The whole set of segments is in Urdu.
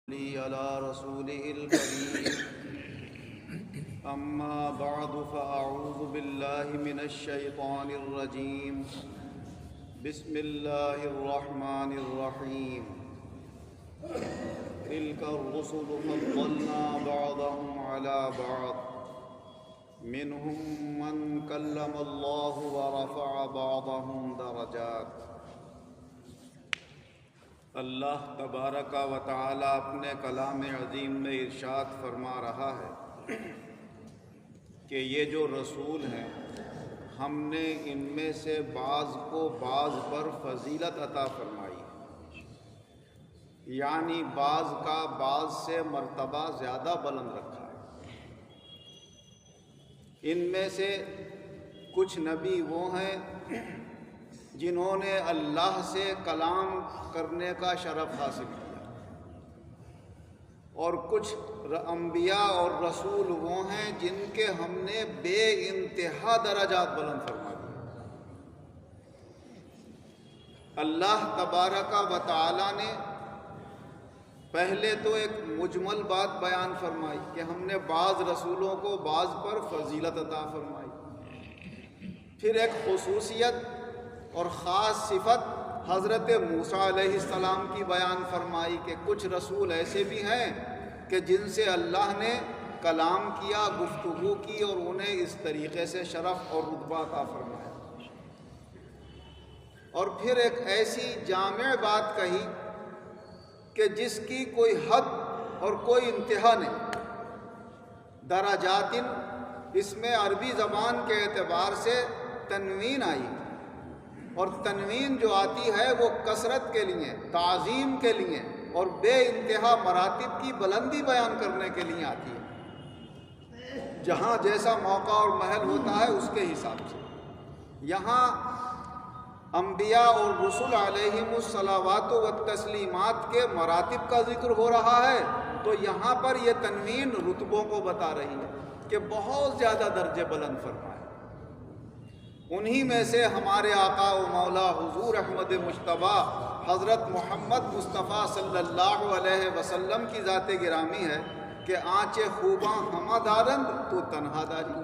على رسوله الكريم أما بعد فأعوذ بالله من الشيطان الرجيم بسم الله الرحمن الرحيم تلك الرسل فضلنا بعضهم على بعض منهم من كلم الله ورفع بعضهم درجات۔ اللہ تبارک و تعالی اپنے کلام عظیم میں ارشاد فرما رہا ہے کہ یہ جو رسول ہیں ہم نے ان میں سے بعض کو بعض پر فضیلت عطا فرمائی، یعنی بعض کا بعض سے مرتبہ زیادہ بلند رکھا ہے۔ ان میں سے کچھ نبی وہ ہیں جنہوں نے اللہ سے کلام کرنے کا شرف حاصل کیا، اور کچھ انبیاء اور رسول وہ ہیں جن کے ہم نے بے انتہا درجات بلند فرما دیے۔ اللہ تبارک و تعالی نے پہلے تو ایک مجمل بات بیان فرمائی کہ ہم نے بعض رسولوں کو بعض پر فضیلت عطا فرمائی، پھر ایک خصوصیت اور خاص صفت حضرت موسیٰ علیہ السلام کی بیان فرمائی کہ کچھ رسول ایسے بھی ہیں کہ جن سے اللہ نے کلام کیا، گفتگو کی، اور انہیں اس طریقے سے شرف اور رتبہ عطا فرمایا۔ اور پھر ایک ایسی جامع بات کہی کہ جس کی کوئی حد اور کوئی انتہا نہیں۔ درجات، اس میں عربی زبان کے اعتبار سے تنوین آئی، اور تنوین جو آتی ہے وہ کثرت کے لیے، تعظیم کے لیے اور بے انتہا مراتب کی بلندی بیان کرنے کے لیے آتی ہے۔ جہاں جیسا موقع اور محل ہوتا ہے اس کے حساب سے یہاں انبیاء اور رسل علیہم الصلوات والتسلیمات کے مراتب کا ذکر ہو رہا ہے، تو یہاں پر یہ تنوین رتبوں کو بتا رہی ہے کہ بہت زیادہ درجے بلند فرمائے۔ انہی میں سے ہمارے آقا و مولا حضور احمد مجتبیٰ حضرت محمد مصطفیٰ صلی اللہ علیہ وسلم کی ذات گرامی ہے کہ آنچے خوباں ہمہ دارند تو تنہا داری،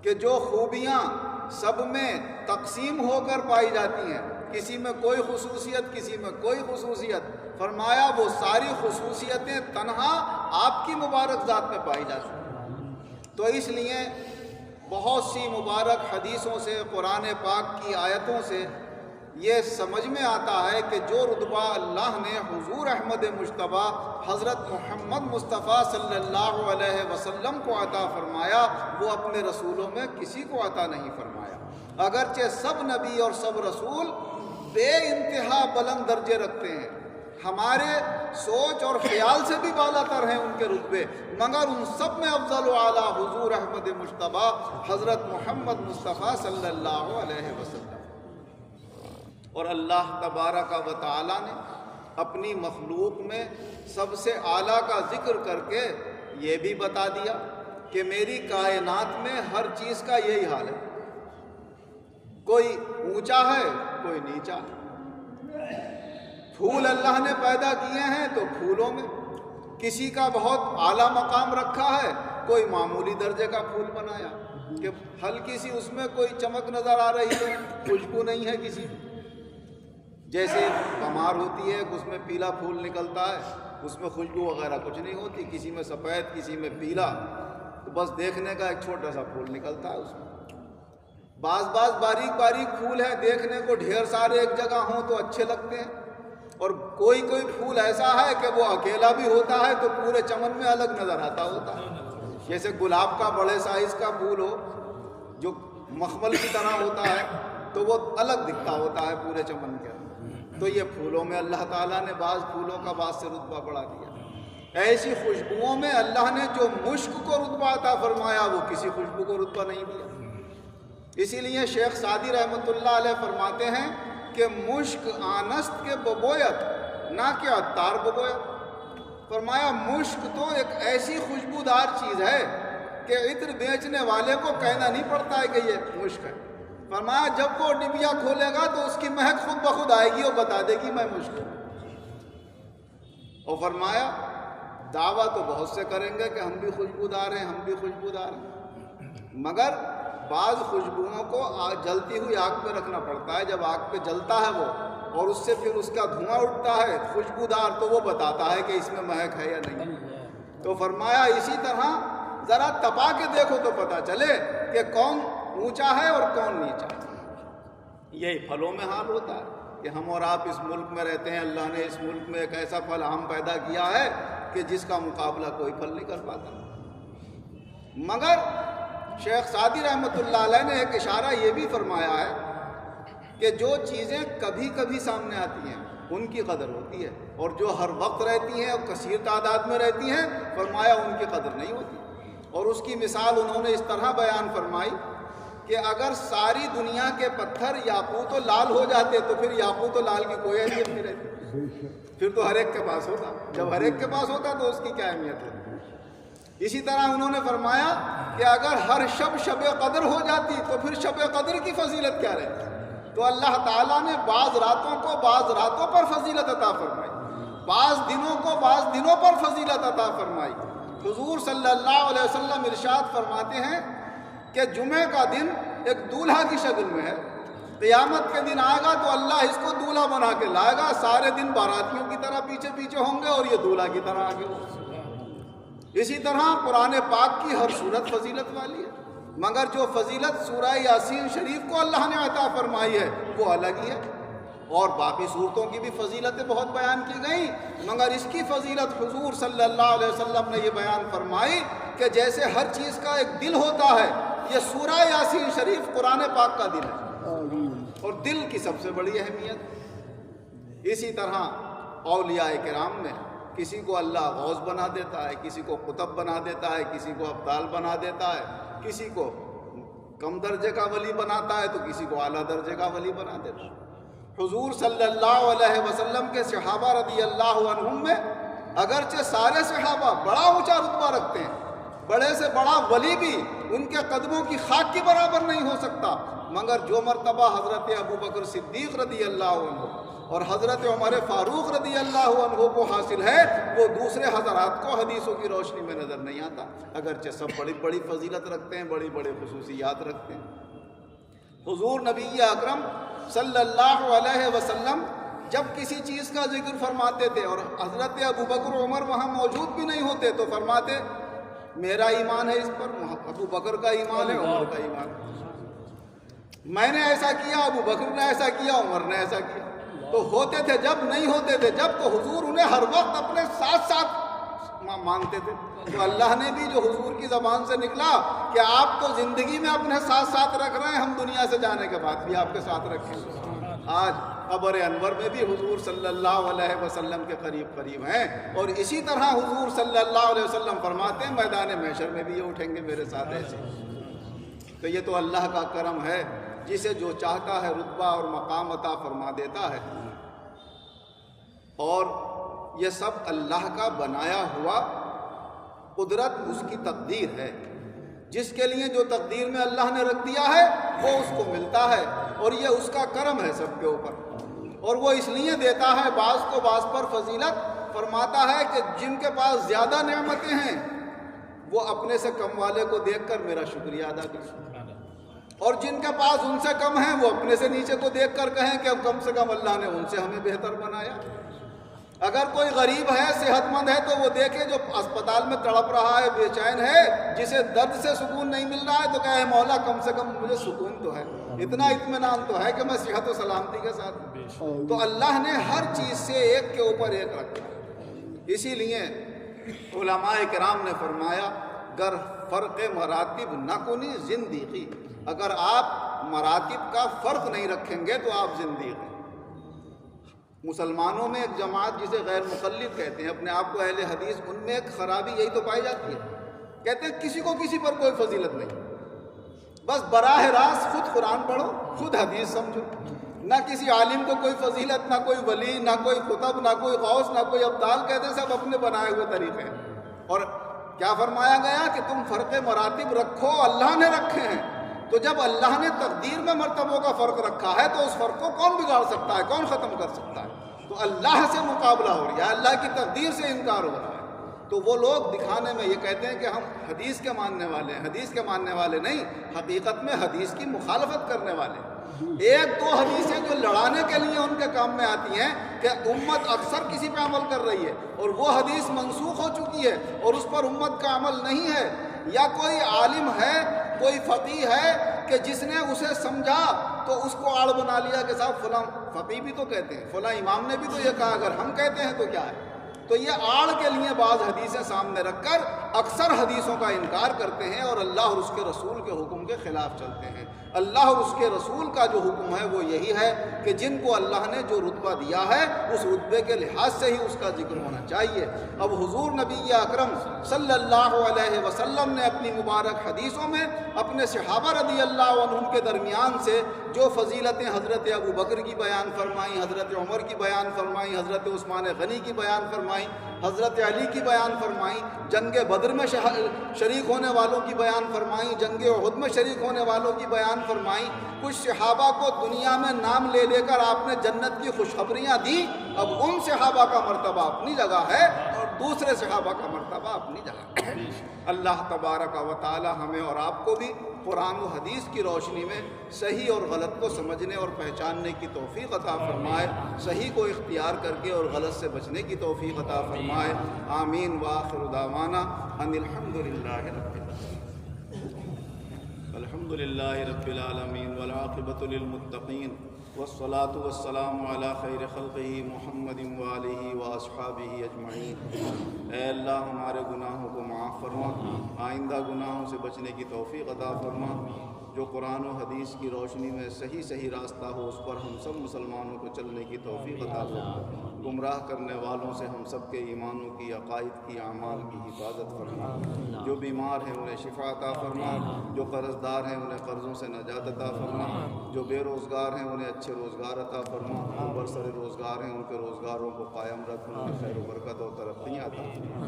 کہ جو خوبیاں سب میں تقسیم ہو کر پائی جاتی ہیں، کسی میں کوئی خصوصیت کسی میں کوئی خصوصیت، فرمایا وہ ساری خصوصیتیں تنہا آپ کی مبارک ذات میں پائی جاتی ہیں۔ تو اس لیے بہت سی مبارک حدیثوں سے، قرآن پاک کی آیتوں سے یہ سمجھ میں آتا ہے کہ جو رتبہ اللہ نے حضور احمد مجتبیٰ حضرت محمد مصطفیٰ صلی اللہ علیہ وسلم کو عطا فرمایا وہ اپنے رسولوں میں کسی کو عطا نہیں فرمایا، اگرچہ سب نبی اور سب رسول بے انتہا بلند درجے رکھتے ہیں، ہمارے سوچ اور خیال سے بھی بالا تر ہیں ان کے رتبے، مگر ان سب میں افضل و اعلیٰ حضور احمد مجتبیٰ حضرت محمد مصطفیٰ صلی اللہ علیہ وسلم۔ اور اللہ تبارک و تعالی نے اپنی مخلوق میں سب سے اعلیٰ کا ذکر کر کے یہ بھی بتا دیا کہ میری کائنات میں ہر چیز کا یہی حال ہے، کوئی اونچا ہے کوئی نیچا ہے۔ پھول اللہ نے پیدا کیے ہیں تو پھولوں میں کسی کا بہت اعلیٰ مقام رکھا ہے، کوئی معمولی درجے کا پھول بنایا کہ ہلکی سی اس میں کوئی چمک نظر آ رہی ہے، خوشبو نہیں ہے کسی میں۔ جیسے کمار ہوتی ہے اس میں پیلا پھول نکلتا ہے، اس میں خوشبو وغیرہ کچھ نہیں ہوتی، کسی میں سفید کسی میں پیلا، تو بس دیکھنے کا ایک چھوٹا سا پھول نکلتا ہے اس میں۔ بعض باریک باریک پھول ہیں، دیکھنے کو ڈھیر سارے ایک جگہ ہوں تو اچھے لگتے ہیں، اور کوئی پھول ایسا ہے کہ وہ اکیلا بھی ہوتا ہے تو پورے چمن میں الگ نظر آتا ہوتا ہے۔ جیسے گلاب کا بڑے سائز کا پھول ہو جو مخمل کی طرح ہوتا ہے تو وہ الگ دکھتا ہوتا ہے پورے چمن کے اندر۔ تو یہ پھولوں میں اللہ تعالیٰ نے بعض پھولوں کا بعض سے رتبہ بڑھا دیا۔ ایسی خوشبوؤں میں اللہ نے جو مشک کو رتبہ عطا فرمایا وہ کسی خوشبو کو رتبہ نہیں دیا۔ اسی لیے شیخ سعدی رحمۃ اللہ علیہ فرماتے ہیں کہ مشک آنست کے ببویت نہ کہ عطار ببویت۔ فرمایا مشک تو ایک ایسی خوشبودار چیز ہے کہ عطر بیچنے والے کو کہنا نہیں پڑتا ہے کہ یہ مشک ہے۔ فرمایا جب وہ ڈبیا کھولے گا تو اس کی مہک خود بخود آئے گی اور بتا دے گی میں مشک ہوں۔ اور فرمایا دعویٰ تو بہت سے کریں گے کہ ہم بھی خوشبودار ہیں، ہم بھی خوشبودار ہیں، مگر بعض خوشبوؤں کو جلتی ہوئی آگ پہ رکھنا پڑتا ہے. جب آگ پہ جلتا ہے وہ اور اس سے پھر اس کا دھواں اٹھتا ہے خوشبودار، تو وہ بتاتا ہے کہ اس میں مہک ہے یا نہیں. تو فرمایا اسی طرح ذرا تپا کے دیکھو تو پتہ چلے کہ کون اونچا ہے اور کون نیچا ہے. یہی پھلوں میں حال ہوتا ہے کہ ہم اور آپ اس ملک میں رہتے ہیں، اللہ نے اس ملک میں ایک ایسا پھل عام پیدا کیا ہے کہ جس کا مقابلہ کوئی پھل نہیں کر پاتا. مگر شیخ سعدی رحمۃ اللہ علیہ نے ایک اشارہ یہ بھی فرمایا ہے کہ جو چیزیں کبھی کبھی سامنے آتی ہیں ان کی قدر ہوتی ہے، اور جو ہر وقت رہتی ہیں اور کثیر تعداد میں رہتی ہیں، فرمایا ان کی قدر نہیں ہوتی. اور اس کی مثال انہوں نے اس طرح بیان فرمائی کہ اگر ساری دنیا کے پتھر یاقوت و لال ہو جاتے تو پھر یاقوت و لال کی کوئی اہمیت نہیں رہتی، پھر تو ہر ایک کے پاس ہوتا. جب ہر ایک کے پاس ہوتا تو اس کی کیا اہمیت ہے. اسی طرح انہوں نے فرمایا کہ اگر ہر شب قدر ہو جاتی تو پھر شب قدر کی فضیلت کیا رہتی. تو اللہ تعالیٰ نے بعض راتوں کو بعض راتوں پر فضیلت عطا فرمائی، بعض دنوں کو بعض دنوں پر فضیلت عطا فرمائی. حضور صلی اللہ علیہ وسلم ارشاد فرماتے ہیں کہ جمعہ کا دن ایک دولہا کی شکل میں ہے. قیامت کے دن آئے گا تو اللہ اس کو دولہا بنا کے لائے گا. سارے دن باراتیوں کی طرح پیچھے پیچھے ہوں گے اور یہ دولہا کی طرح آگے ہوں گے. اسی طرح قرآن پاک کی ہر صورت فضیلت والی ہے، مگر جو فضیلت سورہ یاسین شریف کو اللہ نے عطا فرمائی ہے وہ الگ ہی ہے. اور باقی صورتوں کی بھی فضیلتیں بہت بیان کی گئیں، مگر اس کی فضیلت حضور صلی اللہ علیہ وسلم نے یہ بیان فرمائی کہ جیسے ہر چیز کا ایک دل ہوتا ہے، یہ سورہ یاسین شریف قرآن پاک کا دل ہے، اور دل کی سب سے بڑی اہمیت. اسی طرح اولیاء کرام میں کسی کو اللہ غوث بنا دیتا ہے، کسی کو قطب بنا دیتا ہے، کسی کو ابدال بنا دیتا ہے، کسی کو کم درجے کا ولی بناتا ہے تو کسی کو اعلیٰ درجے کا ولی بنا دیتا ہے. حضور صلی اللہ علیہ وسلم کے صحابہ رضی اللہ عنہم میں اگرچہ سارے صحابہ بڑا اونچا رتبہ رکھتے ہیں، بڑے سے بڑا ولی بھی ان کے قدموں کی خاک کی برابر نہیں ہو سکتا، مگر جو مرتبہ حضرت ابوبکر صدیق رضی اللہ عنہ اور حضرت عمر فاروق رضی اللہ عنہ کو حاصل ہے وہ دوسرے حضرات کو حدیثوں کی روشنی میں نظر نہیں آتا، اگرچہ سب بڑی بڑی فضیلت رکھتے ہیں، بڑی بڑی خصوصیات رکھتے ہیں. حضور نبی اکرم صلی اللہ علیہ وسلم جب کسی چیز کا ذکر فرماتے تھے اور حضرت ابوبکر عمر وہاں موجود بھی نہیں ہوتے تو فرماتے میرا ایمان ہے اس پر، ابوبکر کا ایمان ہے، عمر کا ایمان ہے. میں نے ایسا کیا، ابوبکر نے ایسا کیا، عمر نے ایسا کیا. تو ہوتے تھے جب، نہیں ہوتے تھے جب، تو حضور انہیں ہر وقت اپنے ساتھ ساتھ مانتے تھے. تو اللہ نے بھی جو حضور کی زبان سے نکلا کہ آپ تو زندگی میں اپنے ساتھ ساتھ رکھ رہے ہیں، ہم دنیا سے جانے کے بعد بھی آپ کے ساتھ رکھیں. آج قبر انور میں بھی حضور صلی اللہ علیہ وسلم کے قریب قریب ہیں، اور اسی طرح حضور صلی اللہ علیہ وسلم فرماتے ہیں میدان محشر میں بھی یہ اٹھیں گے میرے ساتھ ایسے. تو یہ تو اللہ کا کرم ہے، جسے جو چاہتا ہے رتبہ اور مقام عطا فرما دیتا ہے. اور یہ سب اللہ کا بنایا ہوا قدرت، اس کی تقدیر ہے. جس کے لیے جو تقدیر میں اللہ نے رکھ دیا ہے وہ اس کو ملتا ہے، اور یہ اس کا کرم ہے سب کے اوپر. اور وہ اس لیے دیتا ہے بعض کو بعض پر فضیلت. فرماتا ہے کہ جن کے پاس زیادہ نعمتیں ہیں وہ اپنے سے کم والے کو دیکھ کر میرا شکریہ ادا کریں، اور جن کے پاس ان سے کم ہیں وہ اپنے سے نیچے کو دیکھ کر کہیں کہ اب کم سے کم اللہ نے ان سے ہمیں بہتر بنایا. اگر کوئی غریب ہے، صحت مند ہے، تو وہ دیکھے جو اسپتال میں تڑپ رہا ہے، بے چین ہے، جسے درد سے سکون نہیں مل رہا ہے، تو کہے مولا کم سے کم مجھے سکون تو ہے، اتنا اطمینان تو ہے کہ میں صحت و سلامتی کے ساتھ ہوں. تو اللہ نے ہر چیز سے ایک کے اوپر ایک رکھا. اسی لیے علماء کرام نے فرمایا گر فرق مراتب نہ کنی زندگی، اگر آپ مراتب کا فرق نہیں رکھیں گے تو آپ زندگی. مسلمانوں میں ایک جماعت جسے غیر مقلد کہتے ہیں، اپنے آپ کو اہل حدیث، ان میں ایک خرابی یہی تو پائی جاتی ہے، کہتے ہیں کسی کو کسی پر کوئی فضیلت نہیں، بس براہ راست خود قرآن پڑھو، خود حدیث سمجھو. نہ کسی عالم کو کوئی فضیلت، نہ کوئی ولی، نہ کوئی قطب، نہ کوئی غوث، نہ کوئی ابدال، کہتے ہیں سب اپنے بنائے ہوئے طریقے ہیں. اور کیا فرمایا گیا کہ تم فرق مراتب رکھو، اللہ نے رکھے ہیں. تو جب اللہ نے تقدیر میں مرتبوں کا فرق رکھا ہے تو اس فرق کو کون بگاڑ سکتا ہے، کون ختم کر سکتا ہے؟ تو اللہ سے مقابلہ ہو رہا ہے، اللہ کی تقدیر سے انکار ہو رہا ہے. تو وہ لوگ دکھانے میں یہ کہتے ہیں کہ ہم حدیث کے ماننے والے ہیں، حدیث کے ماننے والے نہیں، حقیقت میں حدیث کی مخالفت کرنے والے ہیں۔ ایک دو حدیثیں جو لڑانے کے لیے ان کے کام میں آتی ہیں کہ امت اکثر کسی پہ عمل کر رہی ہے اور وہ حدیث منسوخ ہو چکی ہے اور اس پر امت کا عمل نہیں ہے، یا کوئی عالم ہے، کوئی فقیہ ہے کہ جس نے اسے سمجھا تو اس کو آڑ بنا لیا کہ صاحب فلاں فقیہ بھی تو کہتے ہیں، فلاں امام نے بھی تو یہ کہا، اگر ہم کہتے ہیں تو کیا ہے۔ تو یہ آڑ کے لیے بعض حدیثیں سامنے رکھ کر اکثر حدیثوں کا انکار کرتے ہیں اور اللہ اور اس کے رسول کے حکم کے خلاف چلتے ہیں۔ اللہ اور اس کے رسول کا جو حکم ہے وہ یہی ہے کہ جن کو اللہ نے جو رتبہ دیا ہے اس رتبے کے لحاظ سے ہی اس کا ذکر ہونا چاہیے۔ اب حضور نبی اکرم صلی اللہ علیہ وسلم نے اپنی مبارک حدیثوں میں اپنے صحابہ رضی اللہ عنہم کے درمیان سے جو فضیلتیں حضرت ابو بکر کی بیان فرمائیں، حضرت عمر کی بیان فرمائیں، حضرت عثمان غنی کی بیان فرمائیں، حضرت علی کی بیان فرمائیں، جنگ بدر میں شریک ہونے والوں کی بیان فرمائیں، جنگ احد میں شریک ہونے والوں کی بیان فرمائیں، کچھ صحابہ کو دنیا میں نام لے لے کر آپ نے جنت کی خوشخبریاں دی۔ اب ان صحابہ کا مرتبہ اپنی جگہ ہے اور دوسرے صحابہ کا مرتبہ اپنی جگہ ہے۔ اللہ تبارک و تعالی ہمیں اور آپ کو بھی قرآن و حدیث کی روشنی میں صحیح اور غلط کو سمجھنے اور پہچاننے کی توفیق عطا فرمائے، صحیح کو اختیار کر کے اور غلط سے بچنے کی توفیق عطا فرمائے۔ آمین وآخر دعوانا ان الحمد للہ رب العالمین والعاقبۃ للمتقین والصلاة والسلام علی خیر خلقہ محمد وآلہ واصحابہ اجمعین۔ اے اللہ ہمارے گناہوں کو معاف فرما، آئندہ گناہوں سے بچنے کی توفیق عطا فرما، جو قرآن و حدیث کی روشنی میں صحیح راستہ ہو اس پر ہم سب مسلمانوں کو چلنے کی توفیق عطا فرما، گمراہ کرنے والوں سے ہم سب کے ایمانوں کی، عقائد کی، اعمال کی حفاظت فرما، جو بیمار ہیں انہیں شفا عطا فرما، جو قرض دار ہیں انہیں قرضوں سے نجات عطا فرما، جو بے روزگار ہیں انہیں اچھے روزگار عطا فرما، جو برسر روزگار ہیں ان کے روزگاروں کو قائم رکھ، انہیں خیر و برکت اور ترقیاں عطا فرما،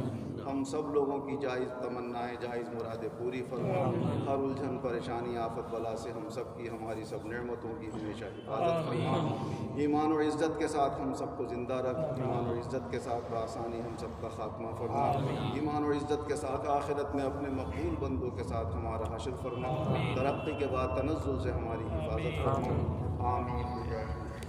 ہم سب لوگوں کی جائز تمنائیں، جائز مرادیں پوری فرما، ہر الجھن پریشانی آفت بلا سے ہم سب کی، ہماری سب نعمتوں کی ہمیشہ حفاظت فرما، ایمان و عزت کے ساتھ ہم سب کو زندہ رکھ، ایمان و عزت کے ساتھ بآسانی ہم سب کا خاتمہ فرما، ایمان و عزت کے ساتھ آخرت میں اپنے مقبول بندوں کے ساتھ ہمارا حشر فرما، ترقی کے بعد تنزل سے ہماری حفاظت فرما، آمین۔